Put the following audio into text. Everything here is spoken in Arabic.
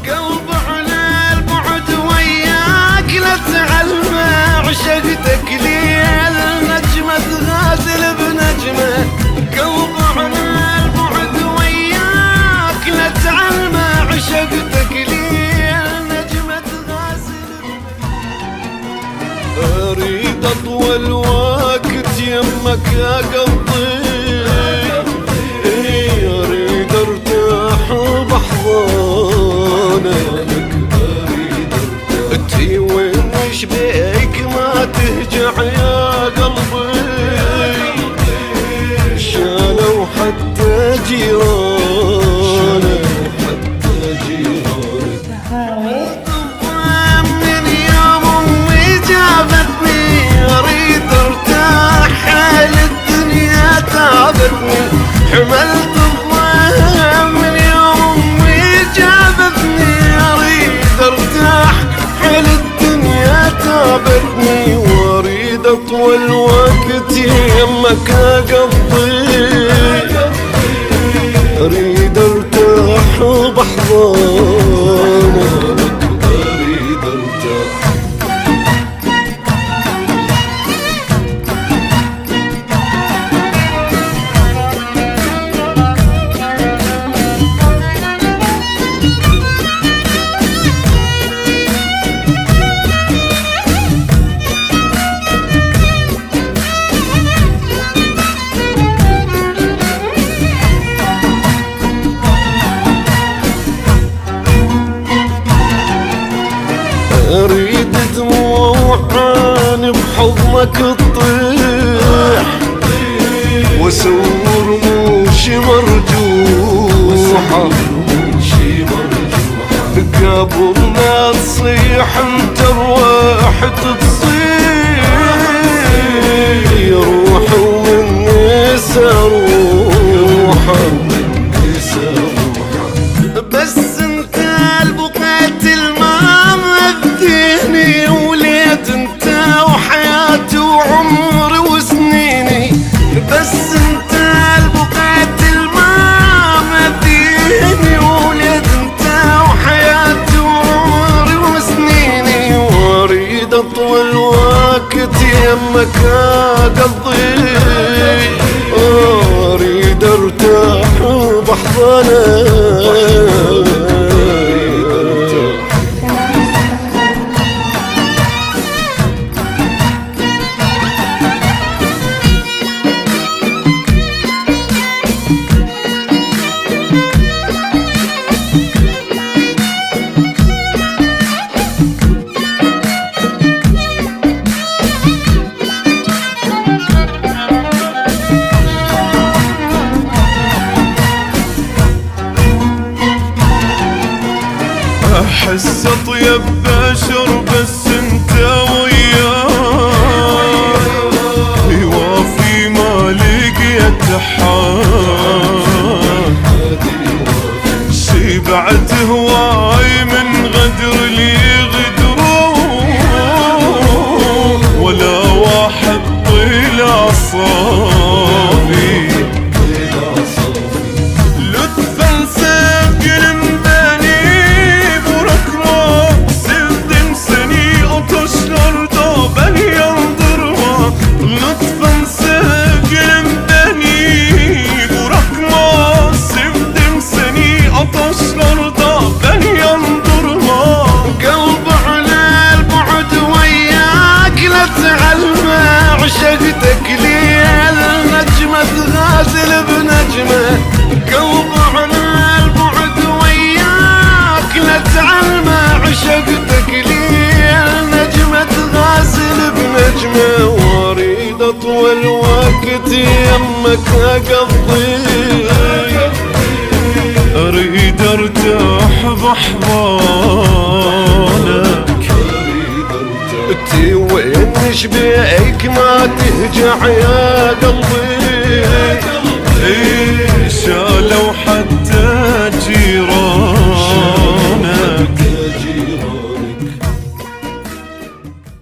قلب على البعد وياك لا تعلمه، عشقتك لي النجمة تغازل بنجمة. قلب على البعد وياك لا تعلمه، عشقتك لي النجمة تغازل بنجمة. اريد اطول وقت يمك اقضي، اريد ارتاح بحضانك، انتي وين ايش بيك ما تهجع يا قلبي، شالوا حتى جيرانك. من يوم امي جابتني اريد ارتاح، حال الدنيا تعبتني، حملت الضيم من يوم امي جابتني اريد ارتاح، حال الدنيا تعبتني، واريد اطول وقت يمك اقضي، اريد ارتاح بحضانك، اريد ارتاح. اريد دموعان بحضنك تطيح، واسور رموشي مرجوحة، قبل ما تصيح انت رواحة تصيح، روح ومني سروحة، بس انت البقات المام اديني، وليت انت وحياتي وعمري وسنيني، بس انت البقات المام اديني، وليت انت وحياتي وعمري وسنيني، واريد اطول وقت يمك اقضي، اريد ارتاح بحضنك. احس اطيب بشر بس انت وياه، يوافي ما لقيت حال، شبعت هواي من غدر اللي يغدرون، ولا واحد طلع صافي، لطفا ساكن عشقتك لي النجمة تغازل بنجمة. قلب على البعد وياك لا تعلمه، عشقتك لي النجمة تغازل بنجمة، واريد اطول وقت يمك اقضي، اريد ارتاح بحضانك، انتي وين ايش بيك ما تهجع يا قلبي، شالوا حتى